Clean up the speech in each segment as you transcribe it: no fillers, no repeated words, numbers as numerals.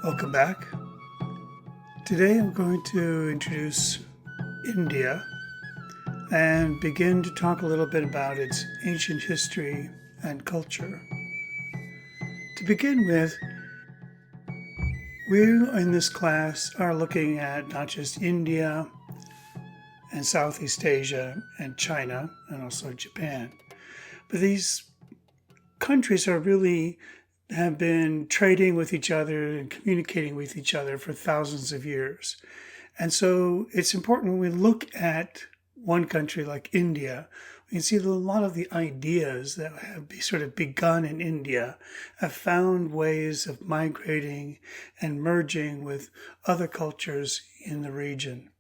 Welcome back. Today I'm going to introduce India and begin to talk a little bit about its ancient history and culture. To begin with, we in this class are looking at not just India and Southeast Asia and China and also Japan, but these countries have been trading with each other and communicating with each other for thousands of years. And so it's important when we look at one country like India, we can see that a lot of the ideas that have sort of begun in India have found ways of migrating and merging with other cultures in the region.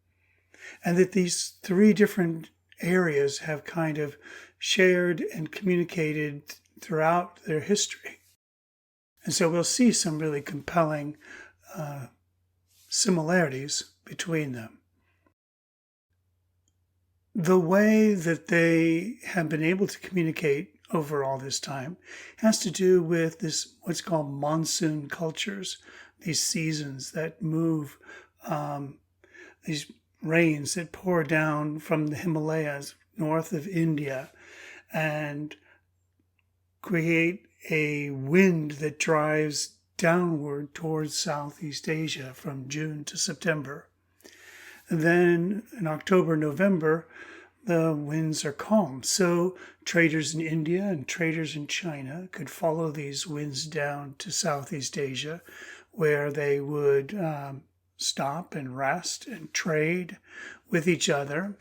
And that these three different areas have kind of shared and communicated throughout their history. And so we'll see some really compelling similarities between them. The way that they have been able to communicate over all this time has to do with this, what's called monsoon cultures, these seasons that move, these rains that pour down from the Himalayas north of India and create a wind that drives downward towards Southeast Asia from June to September. And then in October, November, the winds are calm. So traders in India and traders in China could follow these winds down to Southeast Asia, where they would stop and rest and trade with each other.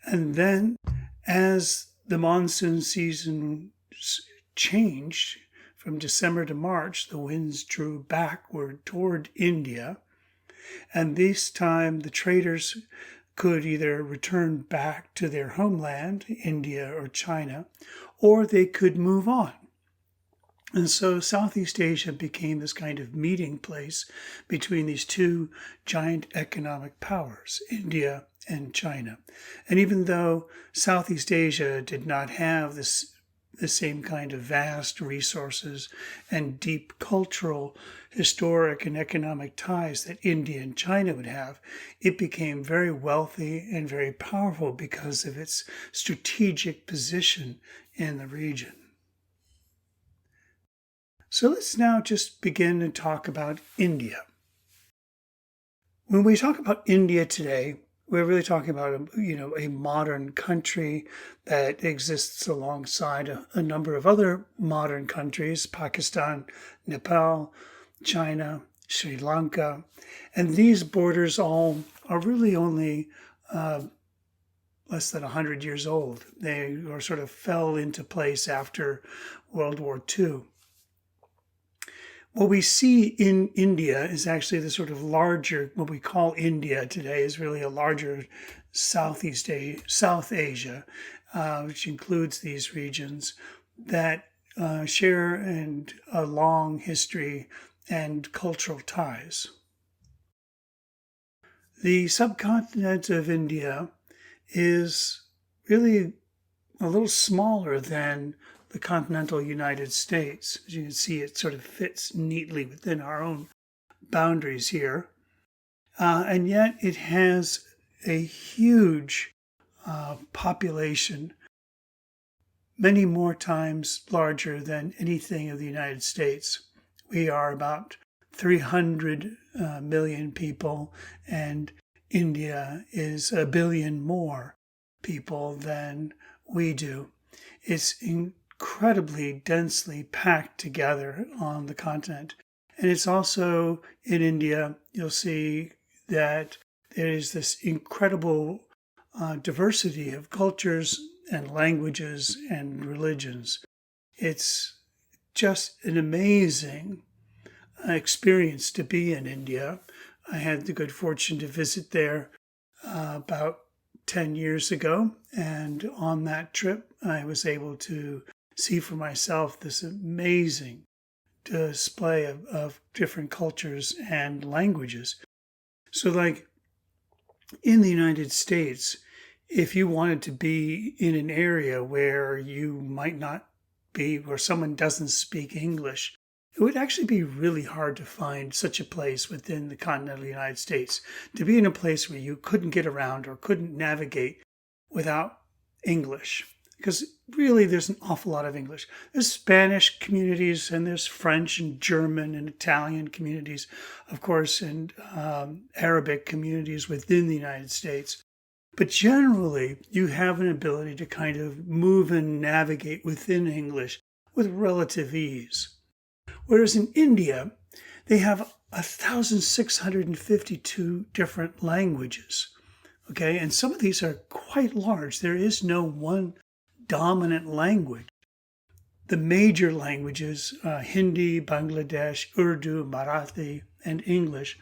And then as the monsoon season changed from December to March, the winds drew backward toward India. And this time the traders could either return back to their homeland, India or China, or they could move on. And so Southeast Asia became this kind of meeting place between these two giant economic powers, India and China. And even though Southeast Asia did not have the same kind of vast resources and deep cultural, historic, and economic ties that India and China would have, it became very wealthy and very powerful because of its strategic position in the region. So let's now just begin to talk about India. When we talk about India today, we're really talking about a modern country that exists alongside a number of other modern countries: Pakistan, Nepal, China, Sri Lanka. And these borders all are really only less than 100 years old. They sort of fell into place after World War II. What we see in India is actually the sort of larger, what we call India today is really a larger South Asia, which includes these regions that share a long history and cultural ties. The subcontinent of India is really a little smaller than the continental United States. As you can see, it sort of fits neatly within our own boundaries here. And yet it has a huge population, many more times larger than anything of the United States. We are about 300 million people, and India is 1 billion more people than we do. It's incredibly densely packed together on the continent. And it's also in India, you'll see that there is this incredible diversity of cultures and languages and religions. It's just an amazing experience to be in India. I had the good fortune to visit there about 10 years ago, and on that trip I was able to see for myself this amazing display of different cultures and languages. So like in the United States, if you wanted to be in an area where you might not be, where someone doesn't speak English, It would actually be really hard to find such a place within the continental United States, to be in a place where you couldn't get around or couldn't navigate without English. Because really, there's an awful lot of English. There's Spanish communities, and there's French and German and Italian communities, of course, and Arabic communities within the United States. But generally, you have an ability to kind of move and navigate within English with relative ease. Whereas in India, they have 1,652 different languages. Okay, and some of these are quite large. There is no one dominant language. The major languages, Hindi, Bangladesh, Urdu, Marathi, and English,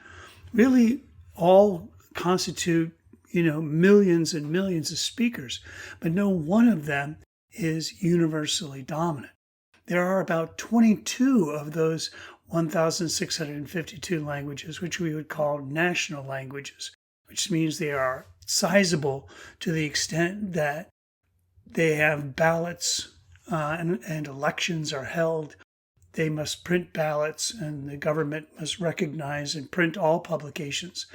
really all constitute, millions and millions of speakers, but no one of them is universally dominant. There are about 22 of those 1,652 languages, which we would call national languages, which means they are sizable to the extent that they have ballots and elections are held. They must print ballots, and the government must recognize and print all publications.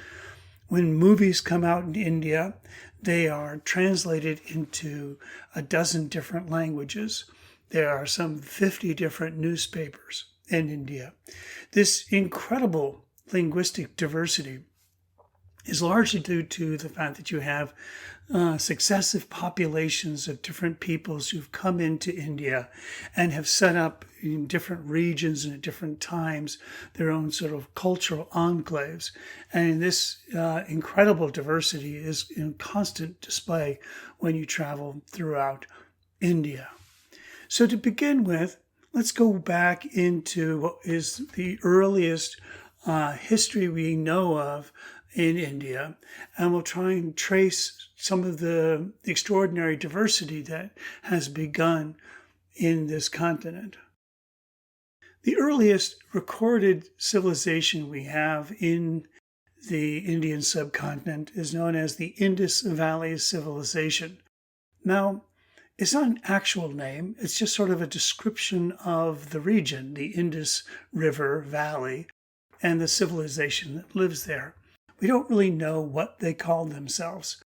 When movies come out in India, they are translated into a dozen different languages. There are some 50 different newspapers in India. This incredible linguistic diversity is largely due to the fact that you have successive populations of different peoples who've come into India and have set up in different regions and at different times their own sort of cultural enclaves. And this incredible diversity is in constant display when you travel throughout India. So to begin with, let's go back into what is the earliest history we know of in India, and we'll try and trace some of the extraordinary diversity that has begun in this continent. The earliest recorded civilization we have in the Indian subcontinent is known as the Indus Valley Civilization. Now, it's not an actual name, it's just sort of a description of the region, the Indus River Valley, and the civilization that lives there. We don't really know what they called themselves.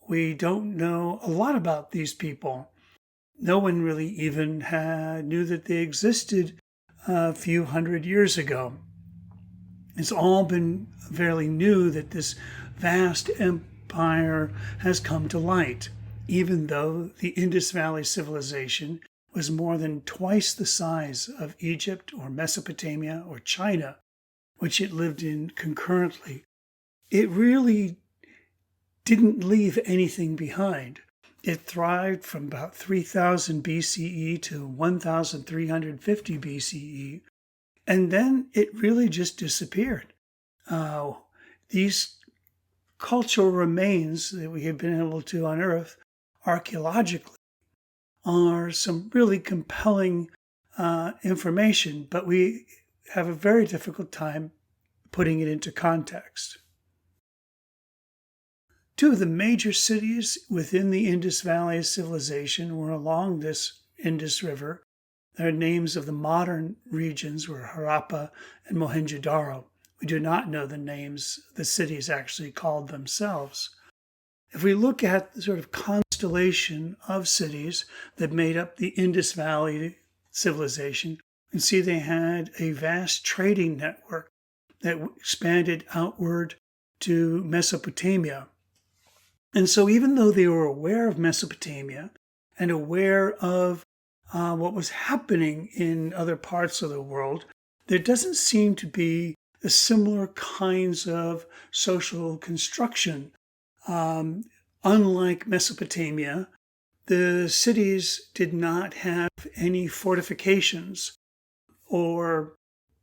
We don't know a lot about these people. No one really even knew that they existed a few hundred years ago. It's all been fairly new that this vast empire has come to light, even though the Indus Valley civilization was more than twice the size of Egypt or Mesopotamia or China, which it lived in concurrently. It really didn't leave anything behind. It thrived from about 3000 BCE to 1350 BCE, and then it really just disappeared. These cultural remains that we have been able to unearth archaeologically are some really compelling information, but we have a very difficult time putting it into context. Two of the major cities within the Indus Valley civilization were along this Indus River. Their names of the modern regions were Harappa and Mohenjo-daro. We do not know the names the cities actually called themselves. If we look at the sort of constellation of cities that made up the Indus Valley civilization, you can see they had a vast trading network that expanded outward to Mesopotamia. And so even though they were aware of Mesopotamia and aware of what was happening in other parts of the world, there doesn't seem to be the similar kinds of social construction. Unlike Mesopotamia, the cities did not have any fortifications, or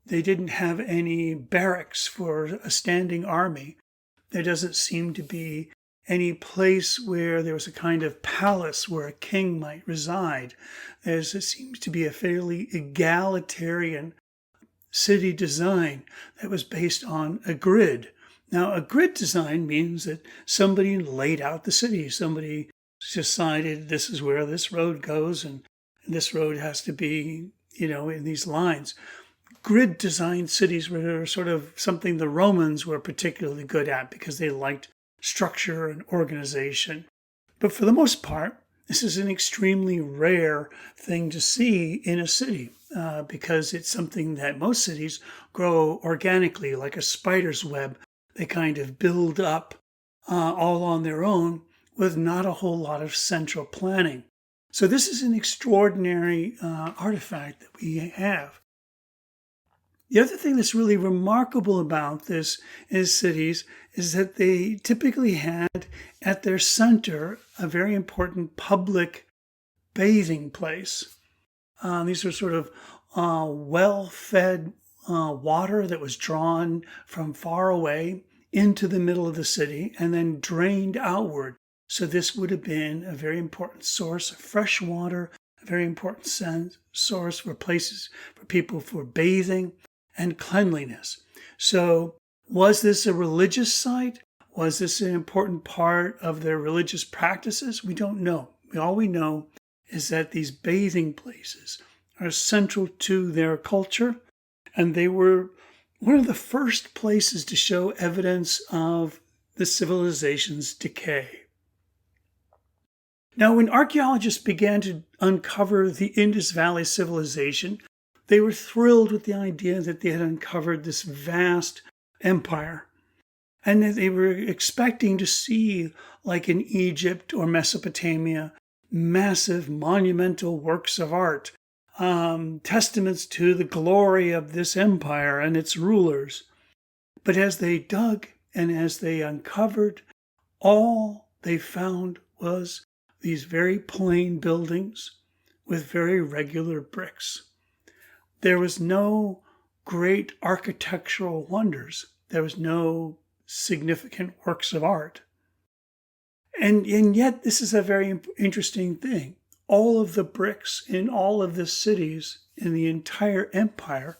they didn't have any barracks for a standing army. There doesn't seem to be any place where there was a kind of palace where a king might reside. There seems to be a fairly egalitarian city design that was based on a grid. Now, a grid design means that somebody laid out the city. Somebody decided this is where this road goes, and this road has to be, in these lines. grid designed cities were sort of something the Romans were particularly good at because they liked structure and organization. But for the most part, this is an extremely rare thing to see in a city because it's something that most cities grow organically, like a spider's web. They kind of build up all on their own with not a whole lot of central planning. So this is an extraordinary artifact that we have. The other thing that's really remarkable about this is cities is that they typically had at their center a very important public bathing place. These were sort of well-fed water that was drawn from far away into the middle of the city and then drained outward. So this would have been a very important source of fresh water, a very important source for places for people for bathing and cleanliness. So was this a religious site? Was this an important part of their religious practices? We don't know. All we know is that these bathing places are central to their culture, and they were one of the first places to show evidence of the civilization's decay. Now, when archaeologists began to uncover the Indus Valley civilization, they were thrilled with the idea that they had uncovered this vast empire and that they were expecting to see, like in Egypt or Mesopotamia, massive monumental works of art, testaments to the glory of this empire and its rulers. But as they dug and as they uncovered, all they found was these very plain buildings with very regular bricks. There was no great architectural wonders. There was no significant works of art. And yet, this is a very interesting thing. All of the bricks in all of the cities in the entire empire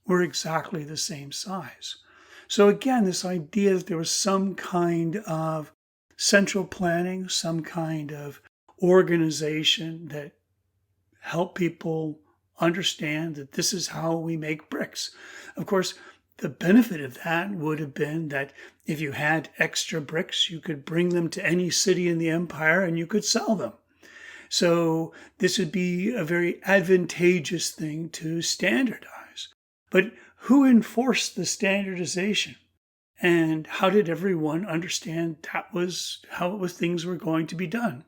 were exactly the same size. So again, this idea that there was some kind of central planning, some kind of organization that helped people understand that this is how we make bricks. Of course, the benefit of that would have been that if you had extra bricks, you could bring them to any city in the empire and you could sell them. So this would be a very advantageous thing to standardize. But who enforced the standardization? And how did everyone understand that was how things were going to be done?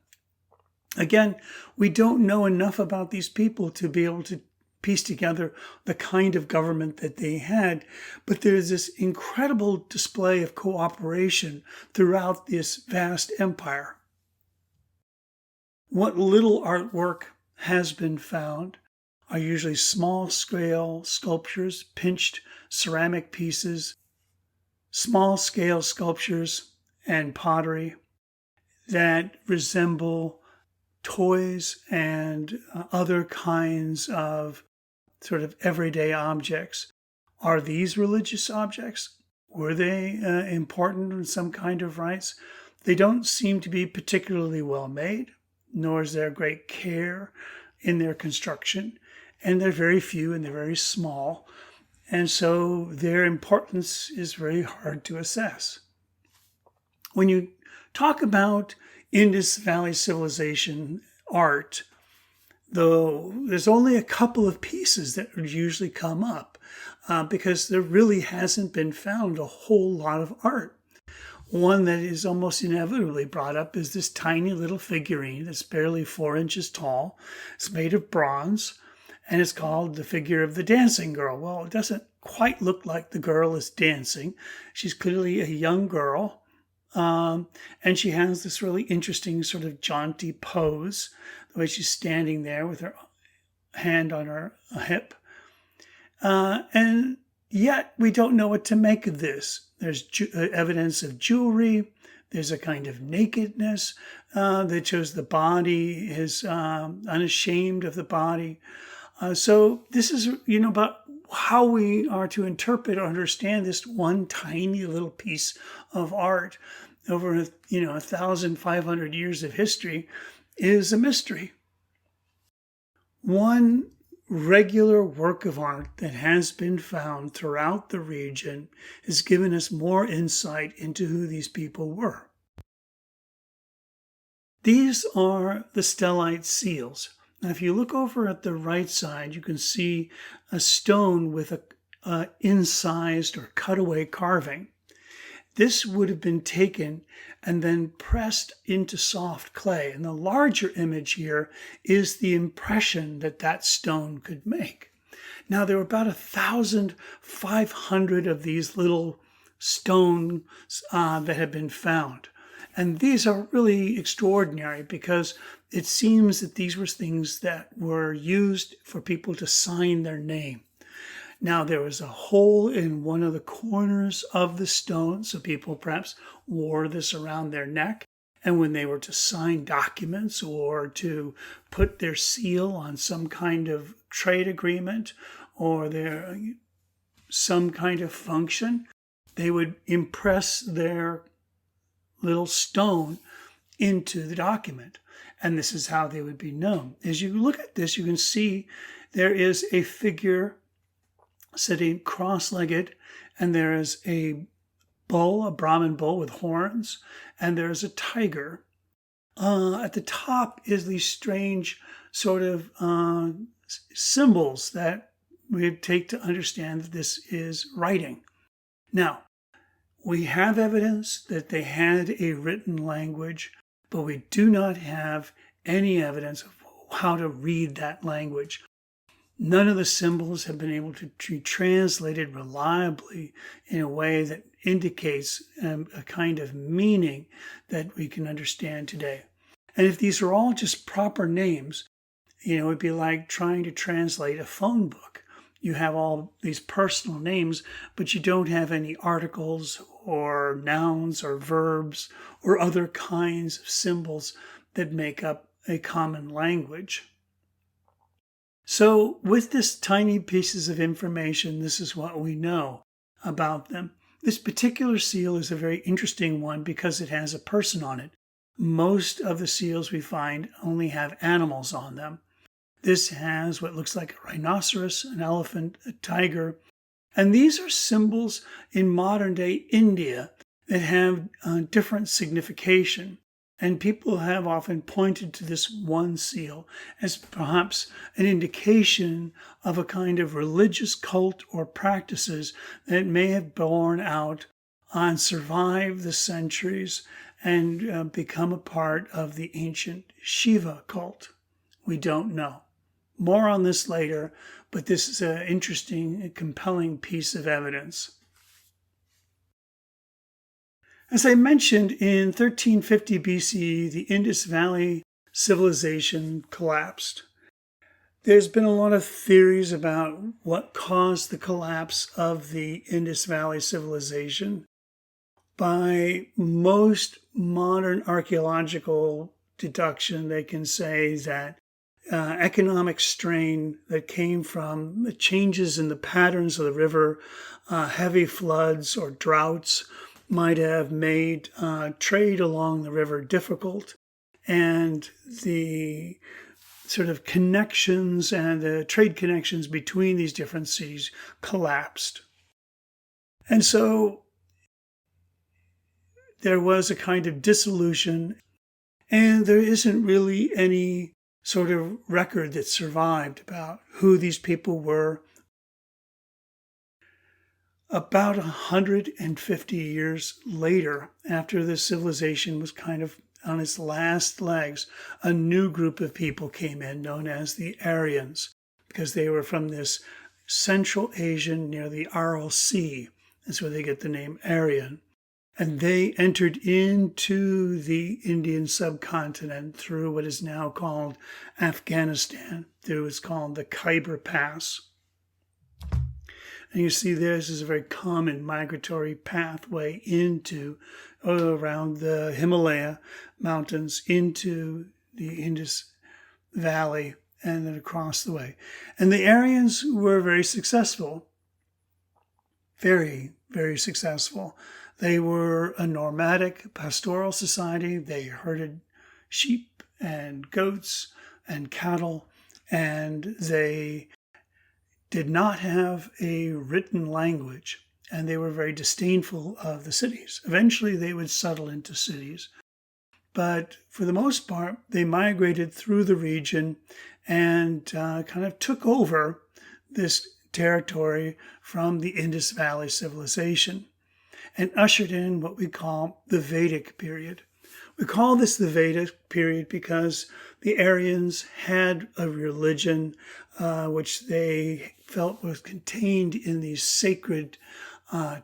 Again, we don't know enough about these people to be able to piece together the kind of government that they had, but there's this incredible display of cooperation throughout this vast empire. What little artwork has been found are usually small-scale sculptures, pinched ceramic pieces, small-scale sculptures, and pottery that resemble toys and other kinds of sort of everyday objects. Are these religious objects? Were they important in some kind of rites? They don't seem to be particularly well made, nor is there great care in their construction, and they're very few and they're very small, and so their importance is very hard to assess. When you talk about Indus Valley civilization art, though, there's only a couple of pieces that would usually come up because there really hasn't been found a whole lot of art. One that is almost inevitably brought up is this tiny little figurine that's barely 4 inches tall. It's made of bronze, and it's called the figure of the dancing girl. Well, it doesn't quite look like the girl is dancing. She's clearly a young girl. And she has this really interesting sort of jaunty pose, the way she's standing there with her hand on her hip. And yet we don't know what to make of this. There's evidence of jewelry. There's a kind of nakedness that shows the body is unashamed of the body. So this is, about how we are to interpret or understand this one tiny little piece of art over 1,500 years of history is a mystery. One regular work of art that has been found throughout the region has given us more insight into who these people were. These are the stellite seals. Now, if you look over at the right side, you can see a stone with a incised or cutaway carving. This would have been taken and then pressed into soft clay. And the larger image here is the impression that that stone could make. Now, there were about 1,500 of these little stones that have been found. And these are really extraordinary because it seems that these were things that were used for people to sign their name. Now, there was a hole in one of the corners of the stone, so people perhaps wore this around their neck. And when they were to sign documents or to put their seal on some kind of trade agreement or some kind of function, they would impress their little stone into the document. And this is how they would be known. As you look at this, you can see there is a figure sitting cross-legged, and there is a bull, a Brahmin bull with horns, and there's a tiger. At the top is these strange sort of symbols that we take to understand that this is writing. Now, we have evidence that they had a written language, but we do not have any evidence of how to read that language. None of the symbols have been able to be translated reliably in a way that indicates a kind of meaning that we can understand today. And if these are all just proper names, it'd be like trying to translate a phone book. You have all these personal names, but you don't have any articles or nouns or verbs or other kinds of symbols that make up a common language. So with this tiny pieces of information, this is what we know about them. This particular seal is a very interesting one because it has a person on it. Most of the seals we find only have animals on them. This has what looks like a rhinoceros, an elephant, a tiger. And these are symbols in modern day India that have different signification. And people have often pointed to this one seal as perhaps an indication of a kind of religious cult or practices that may have borne out and survived the centuries and become a part of the ancient Shiva cult. We don't know. More on this later, but this is an interesting, compelling piece of evidence. As I mentioned, in 1350 BCE, the Indus Valley civilization collapsed. There's been a lot of theories about what caused the collapse of the Indus Valley civilization. By most modern archaeological deduction, they can say that economic strain that came from the changes in the patterns of the river, heavy floods or droughts, might have made trade along the river difficult, and the sort of connections and the trade connections between these different cities collapsed. And so there was a kind of dissolution, and there isn't really any sort of record that survived about who these people were. About 150 years later, after the civilization was kind of on its last legs, a new group of people came in known as the Aryans, because they were from this Central Asian near the Aral Sea. That's where they get the name Aryan. And they entered into the Indian subcontinent through what is now called Afghanistan, through what's called the Khyber Pass. And you see this is a very common migratory pathway around the Himalaya mountains into the Indus Valley and then across the way. And the Aryans were very successful, very, very successful. They were a nomadic pastoral society. They herded sheep and goats and cattle, and they did not have a written language, and they were very disdainful of the cities. Eventually, they would settle into cities. But for the most part, they migrated through the region and kind of took over this territory from the Indus Valley civilization and ushered in what we call the Vedic period. We call this the Vedic period because the Aryans had a religion which they felt was contained in these sacred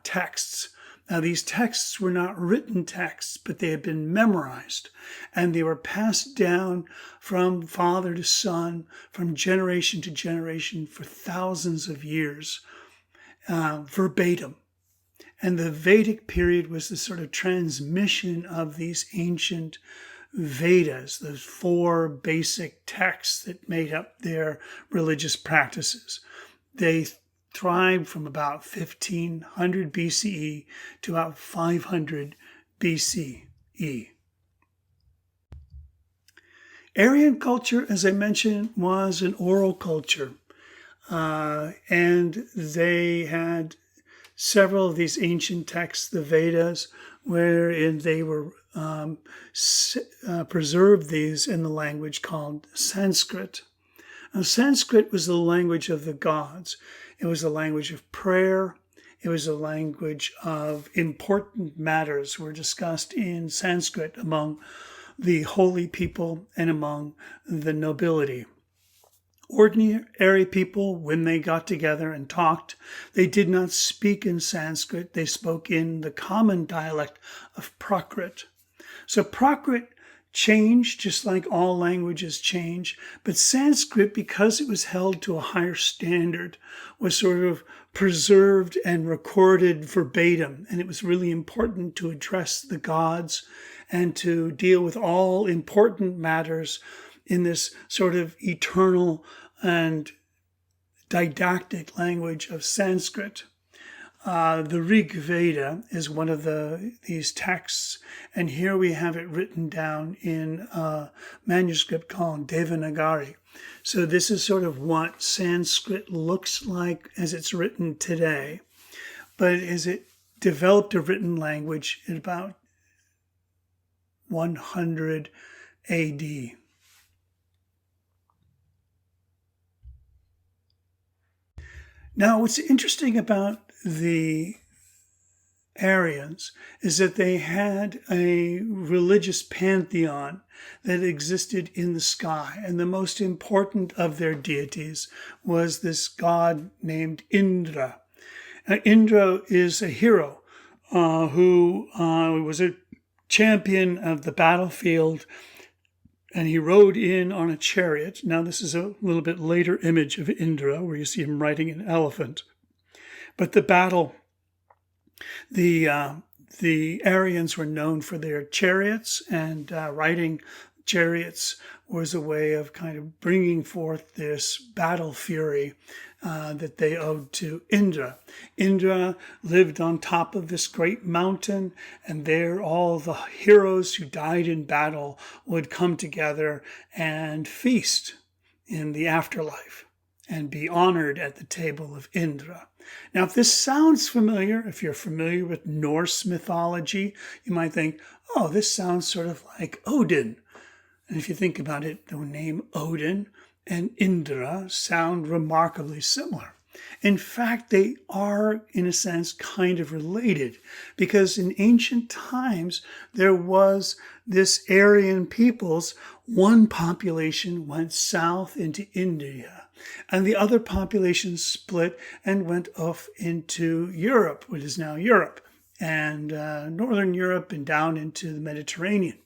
texts. Now, these texts were not written texts, but they had been memorized, and they were passed down from father to son, from generation to generation for thousands of years, verbatim. And the Vedic period was the sort of transmission of these ancient Vedas, those 4 basic texts that made up their religious practices. They thrived from about 1500 BCE to about 500 BCE. Aryan culture, as I mentioned, was an oral culture, and they had several of these ancient texts, the Vedas, wherein they were preserved these in the language called Sanskrit. Now, Sanskrit was the language of the gods. It was a language of prayer. It was a language of important matters were discussed in Sanskrit among the holy people and among the nobility. Ordinary people, when they got together and talked, they did not speak in Sanskrit. They spoke in the common dialect of Prakrit. So Prakrit changed, just like all languages change, but Sanskrit, because it was held to a higher standard, was sort of preserved and recorded verbatim, and it was really important to address the gods and to deal with all important matters in this sort of eternal and didactic language of Sanskrit. The Rig Veda is one of these texts, and here we have it written down in a manuscript called Devanagari. So this is sort of what Sanskrit looks like as it's written today, but as it developed a written language in about 100 AD. Now, what's interesting about the Aryans is that they had a religious pantheon that existed in the sky, and the most important of their deities was this god named Indra. Indra is a hero who was a champion of the battlefield, and he rode in on a chariot. Now, this is a little bit later image of Indra, where you see him riding an elephant. But the battle, the Aryans were known for their chariots, and riding chariots was a way of kind of bringing forth this battle fury that they owed to Indra. Indra lived on top of this great mountain, and there all the heroes who died in battle would come together and feast in the afterlife and be honored at the table of Indra. Now, if this sounds familiar, if you're familiar with Norse mythology, you might think, oh, this sounds sort of like Odin. And if you think about it, the name Odin and Indra sound remarkably similar. In fact, they are, in a sense, kind of related, because in ancient times, there was this Aryan peoples. One population went south into India, and the other population split and went off into Europe, what is now Europe, and Northern Europe and down into the Mediterranean.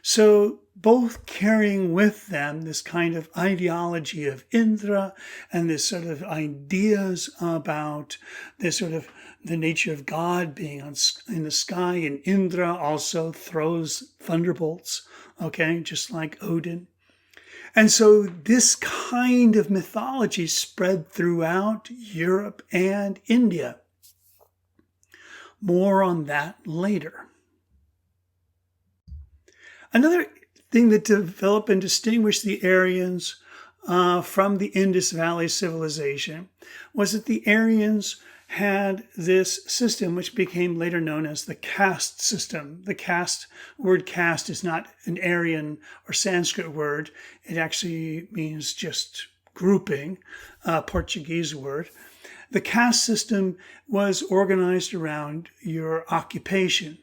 So both carrying with them this kind of ideology of Indra and this sort of ideas about this sort of the nature of God being in the sky, and Indra also throws thunderbolts, okay, just like Odin. And so this kind of mythology spread throughout Europe and India. More on that later. Another thing that developed and distinguished the Aryans from the Indus Valley civilization was that the Aryans had this system which became later known as the caste system. The word caste is not an Aryan or Sanskrit word. It actually means just grouping, a Portuguese word. The caste system was organized around your occupation.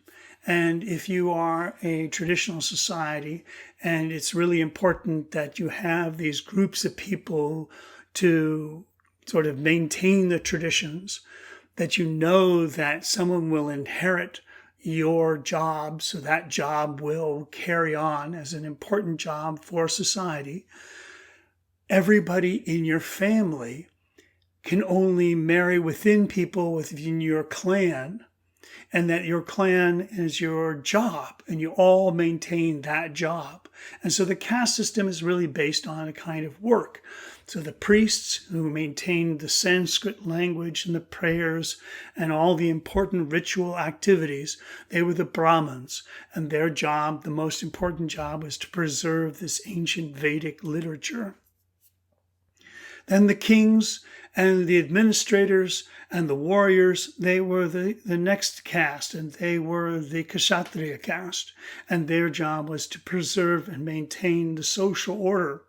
And if you are a traditional society, and it's really important that you have these groups of people to sort of maintain the traditions, that you know that someone will inherit your job, so that job will carry on as an important job for society. Everybody in your family can only marry within people within your clan, and that your clan is your job, and you all maintain that job. And so the caste system is really based on a kind of work. So the priests who maintained the Sanskrit language and the prayers and all the important ritual activities, they were the Brahmins. And their job, the most important job, was to preserve this ancient Vedic literature. Then the kings and the administrators and the warriors, they were the next caste, and they were the Kshatriya caste. And their job was to preserve and maintain the social order,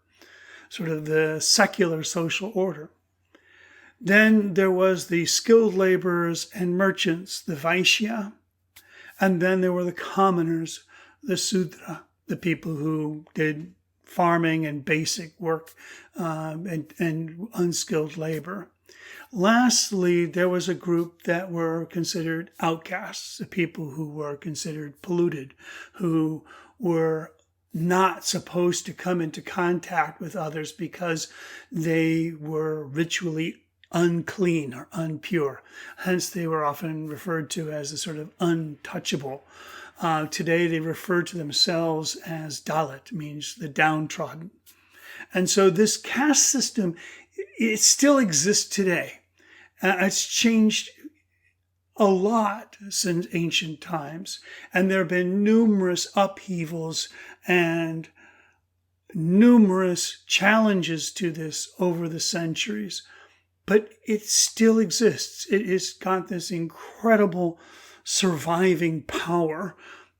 sort of the secular social order. Then there was the skilled laborers and merchants, the Vaishya. And then there were the commoners, the Sudra, the people who did farming and basic work and unskilled labor. Lastly, there was a group that were considered outcasts, the people who were considered polluted, who were not supposed to come into contact with others because they were ritually unclean or unpure. Hence, they were often referred to as a sort of untouchable. Today, they refer to themselves as Dalit, means the downtrodden. And so this caste system, it still exists today. It's changed a lot since ancient times. And there have been numerous upheavals and numerous challenges to this over the centuries. But it still exists. It has got this incredible surviving power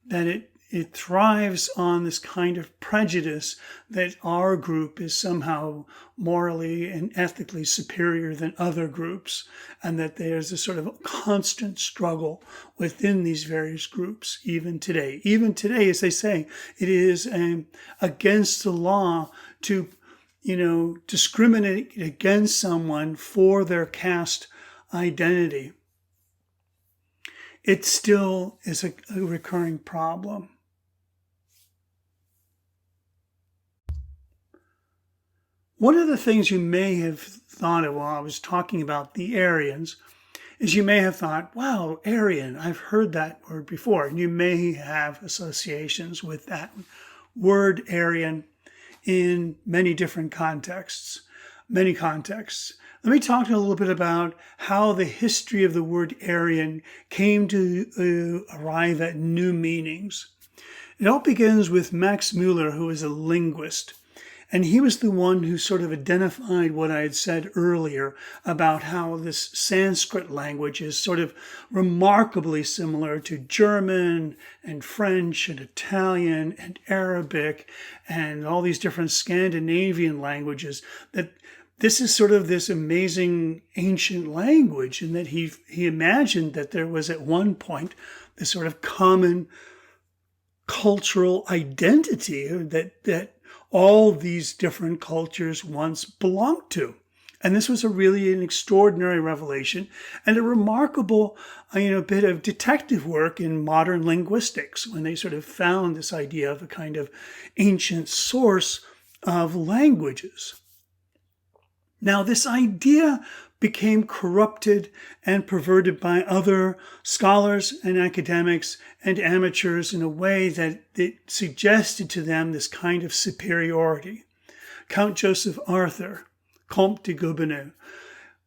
that it thrives on this kind of prejudice that our group is somehow morally and ethically superior than other groups, and that there's a sort of constant struggle within these various groups even today. Even today, as they say, it is against the law to discriminate against someone for their caste identity. It still is a recurring problem. One of the things you may have thought of while I was talking about the Aryans is you may have thought, wow, Aryan, I've heard that word before. And you may have associations with that word Aryan in many different contexts, many contexts. Let me talk a little bit about how the history of the word Aryan came to arrive at new meanings. It all begins with Max Muller, who is a linguist. And he was the one who sort of identified what I had said earlier about how this Sanskrit language is sort of remarkably similar to German and French and Italian and Arabic and all these different Scandinavian languages, that this is sort of this amazing ancient language, and that he imagined that there was at one point this sort of common cultural identity that all these different cultures once belonged to. And this was really an extraordinary revelation and a remarkable, bit of detective work in modern linguistics when they sort of found this idea of a kind of ancient source of languages. Now, this idea became corrupted and perverted by other scholars and academics and amateurs in a way that it suggested to them this kind of superiority. Count Joseph Arthur, Comte de Gobineau,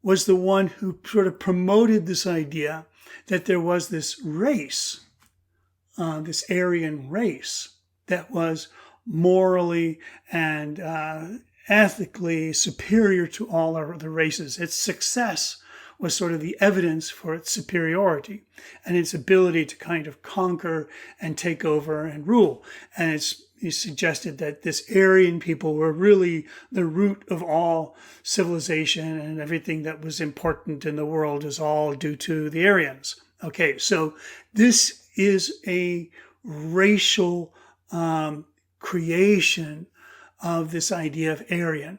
was the one who sort of promoted this idea that there was this race, this Aryan race, that was morally and ethically superior to all other races. Its success was sort of the evidence for its superiority and its ability to kind of conquer and take over and rule. And he suggested that this Aryan people were really the root of all civilization, and everything that was important in the world is all due to the Aryans. Okay, so this is a racial creation of this idea of Aryan.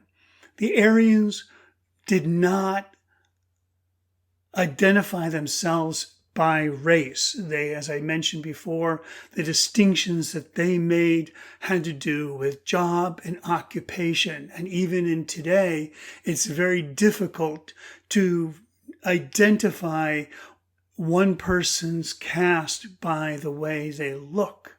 The Aryans did not identify themselves by race. They, as I mentioned before, the distinctions that they made had to do with job and occupation. And even in today, it's very difficult to identify one person's caste by the way they look.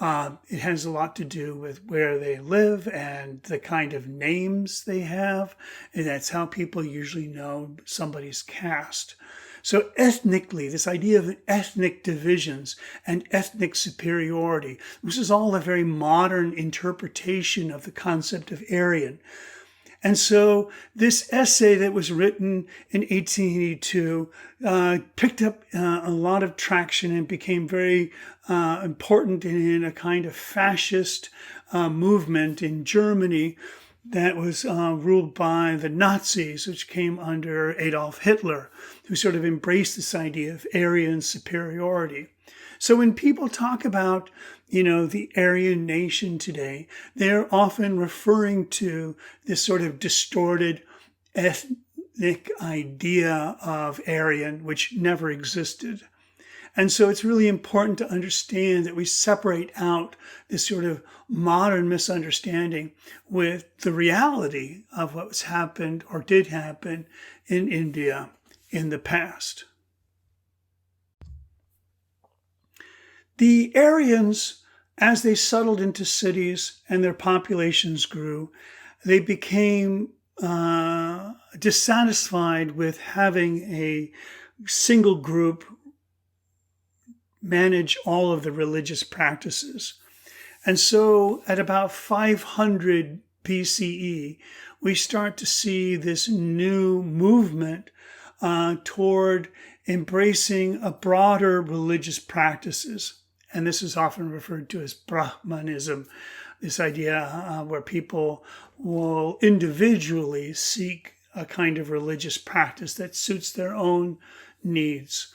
It has a lot to do with where they live and the kind of names they have. And that's how people usually know somebody's caste. So ethnically, this idea of ethnic divisions and ethnic superiority, this is all a very modern interpretation of the concept of Aryan. And so this essay that was written in 1882 picked up a lot of traction and became very important in a kind of fascist movement in Germany that was ruled by the Nazis, which came under Adolf Hitler, who sort of embraced this idea of Aryan superiority. So when people talk about, the Aryan nation today, they're often referring to this sort of distorted ethnic idea of Aryan, which never existed. And so it's really important to understand that we separate out this sort of modern misunderstanding with the reality of what's happened or did happen in India in the past. The Aryans, as they settled into cities and their populations grew, they became dissatisfied with having a single group manage all of the religious practices. And so at about 500 BCE, we start to see this new movement toward embracing a broader religious practices. And this is often referred to as Brahmanism, this idea where people will individually seek a kind of religious practice that suits their own needs.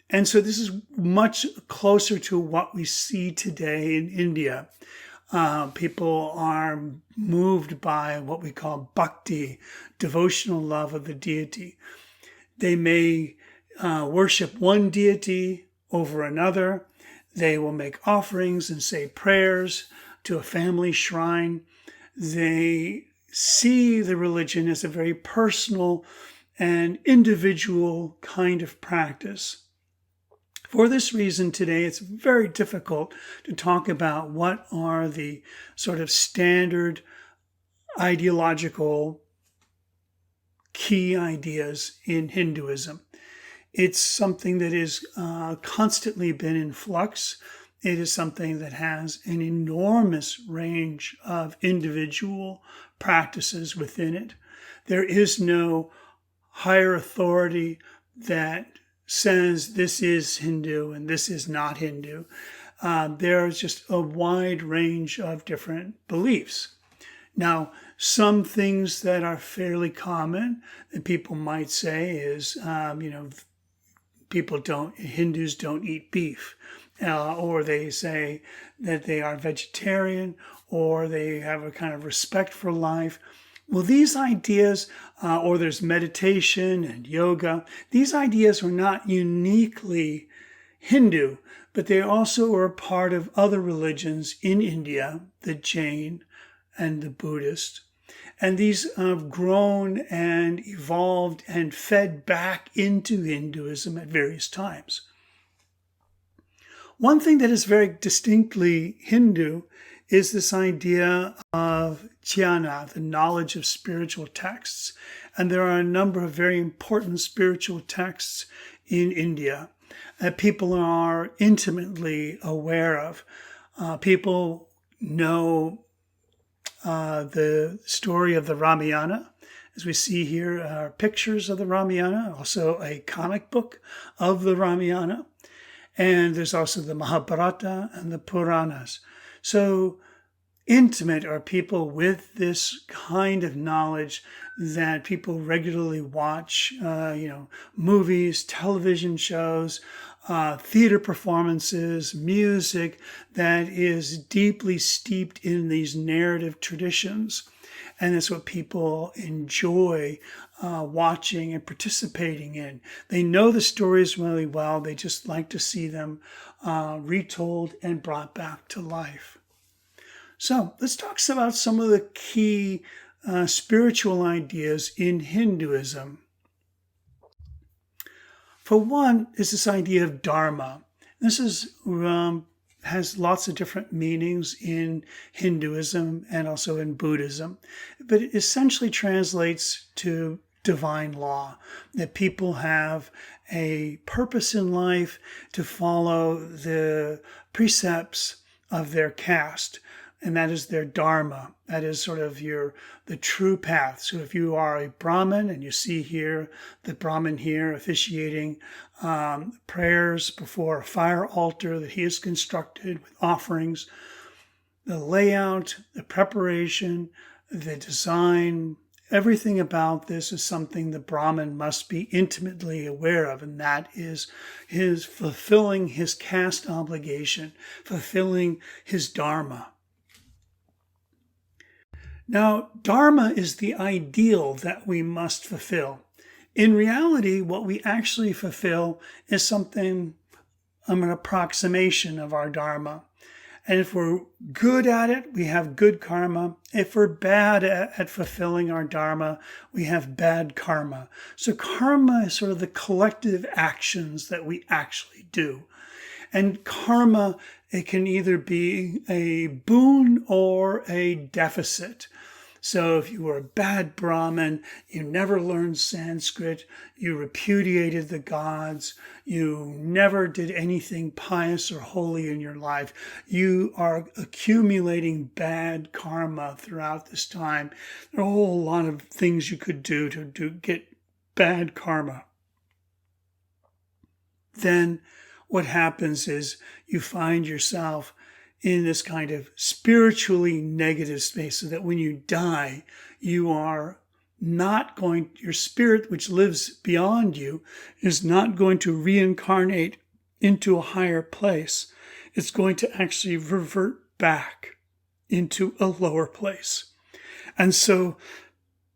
And so this is much closer to what we see today in India. People are moved by what we call bhakti, devotional love of the deity. They may worship one deity over another. They will make offerings and say prayers to a family shrine. They see the religion as a very personal and individual kind of practice. For this reason, today it's very difficult to talk about what are the sort of standard ideological key ideas in Hinduism. It's something that is constantly been in flux. It is something that has an enormous range of individual practices within it. There is no higher authority that says this is Hindu and this is not Hindu. There's just a wide range of different beliefs. Now, some things that are fairly common that people might say is, Hindus don't eat beef, or they say that they are vegetarian, or they have a kind of respect for life. Well, these ideas, or there's meditation and yoga, these ideas are not uniquely Hindu, but they also are part of other religions in India, the Jain and the Buddhist. And these have grown and evolved and fed back into Hinduism at various times. One thing that is very distinctly Hindu is this idea of jnana, the knowledge of spiritual texts. And there are a number of very important spiritual texts in India that people are intimately aware of. People know the story of the Ramayana. As we see here are pictures of the Ramayana, also a comic book of the Ramayana. And there's also the Mahabharata and the Puranas. So intimate are people with this kind of knowledge that people regularly watch, movies, television shows, theater performances, music that is deeply steeped in these narrative traditions. And that's what people enjoy watching and participating in. They know the stories really well. They just like to see them retold and brought back to life. So let's talk about some of the key spiritual ideas in Hinduism. For one is this idea of dharma. This has lots of different meanings in Hinduism and also in Buddhism, but it essentially translates to divine law, that people have a purpose in life to follow the precepts of their caste, and that is their dharma. That is sort of the true path. So if you are a Brahmin, and you see here the Brahmin here officiating prayers before a fire altar that he has constructed with offerings, the layout, the preparation, the design, everything about this is something the Brahmin must be intimately aware of, and that is his fulfilling his caste obligation, fulfilling his dharma. Now, dharma is the ideal that we must fulfill. In reality, what we actually fulfill is something, an approximation of our dharma. And if we're good at it, we have good karma. If we're bad at fulfilling our dharma, we have bad karma. So karma is sort of the collective actions that we actually do. And karma, it can either be a boon or a deficit. So if you were a bad Brahmin, you never learned Sanskrit, you repudiated the gods, you never did anything pious or holy in your life, you are accumulating bad karma throughout this time. There are a whole lot of things you could do to get bad karma. Then what happens is you find yourself in this kind of spiritually negative space, so that when you die, you are not going, your spirit, which lives beyond you, is not going to reincarnate into a higher place. It's going to actually revert back into a lower place. And so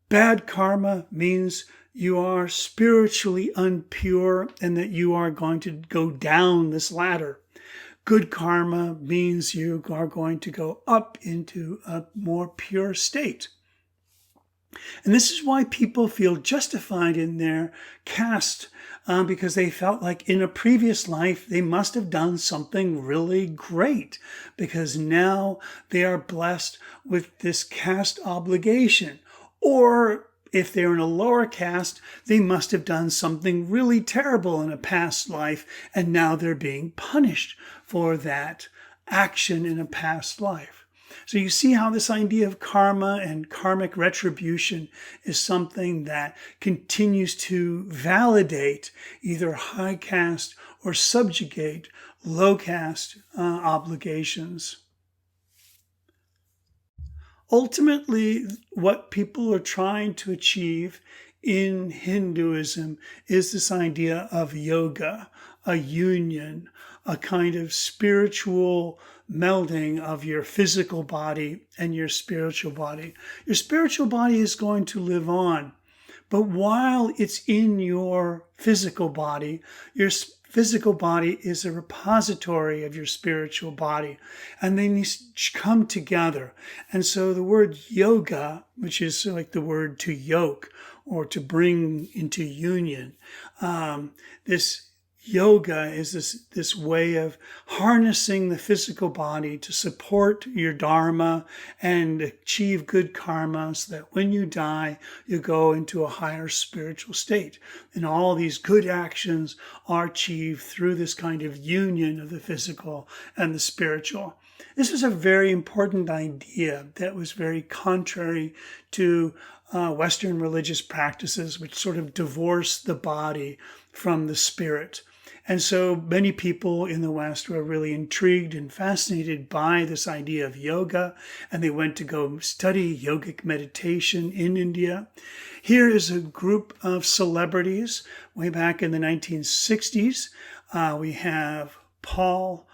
bad karma means you are spiritually impure and that you are going to go down this ladder. Good karma means you are going to go up into a more pure state. And this is why people feel justified in their caste, because they felt like in a previous life they must have done something really great, because now they are blessed with this caste obligation. Or if they're in a lower caste, they must have done something really terrible in a past life, and now they're being punished for that action in a past life. So you see how this idea of karma and karmic retribution is something that continues to validate either high caste or subjugate low caste obligations. Ultimately, what people are trying to achieve in Hinduism is this idea of yoga, a union, a kind of spiritual melding of your physical body and your spiritual body. Your spiritual body is going to live on, but while it's in your physical body, your physical body is a repository of your spiritual body, and they need to come together. And so the word yoga, which is like the word to yoke or to bring into union, this yoga is this way of harnessing the physical body to support your dharma and achieve good karma so that when you die, you go into a higher spiritual state. And all these good actions are achieved through this kind of union of the physical and the spiritual. This was a very important idea that was very contrary to Western religious practices, which sort of divorce the body from the spirit. And so many people in the West were really intrigued and fascinated by this idea of yoga, and they went to go study yogic meditation in India. Here is a group of celebrities way back in the 1960s. We have Paul,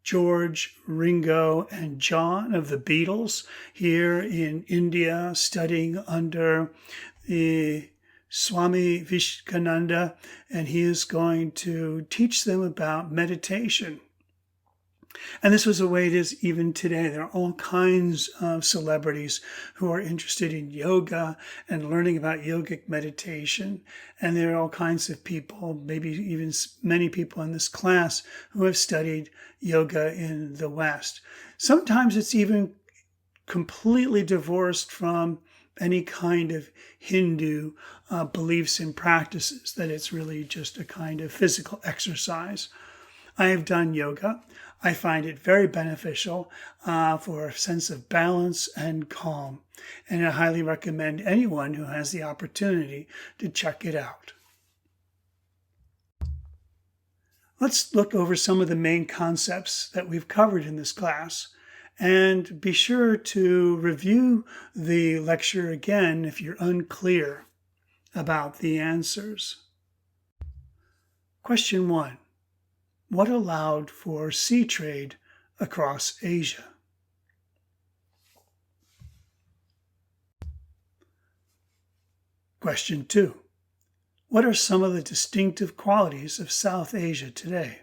George, Ringo, and John of the Beatles here in India studying under the Swami Vishkananda, and he is going to teach them about meditation. And this was the way it is even today. There are all kinds of celebrities who are interested in yoga and learning about yogic meditation. And there are all kinds of people, maybe even many people in this class, who have studied yoga in the West. Sometimes it's even completely divorced from any kind of Hindu beliefs and practices, that it's really just a kind of physical exercise. I have done yoga. I find it very beneficial for a sense of balance and calm. And I highly recommend anyone who has the opportunity to check it out. Let's look over some of the main concepts that we've covered in this class. And be sure to review the lecture again if you're unclear about the answers. Question 1. What allowed for sea trade across Asia? Question 2. What are some of the distinctive qualities of South Asia today?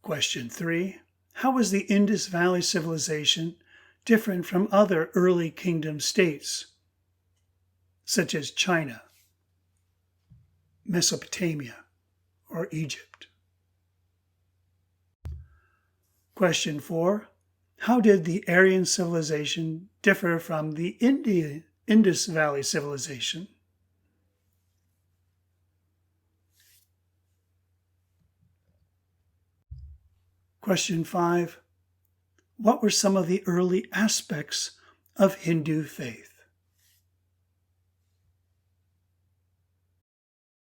Question 3. How was the Indus Valley Civilization different from other early kingdom states, such as China, Mesopotamia, or Egypt? Question 4. How did the Aryan civilization differ from the Indus Valley Civilization? Question 5. What were some of the early aspects of Hindu faith?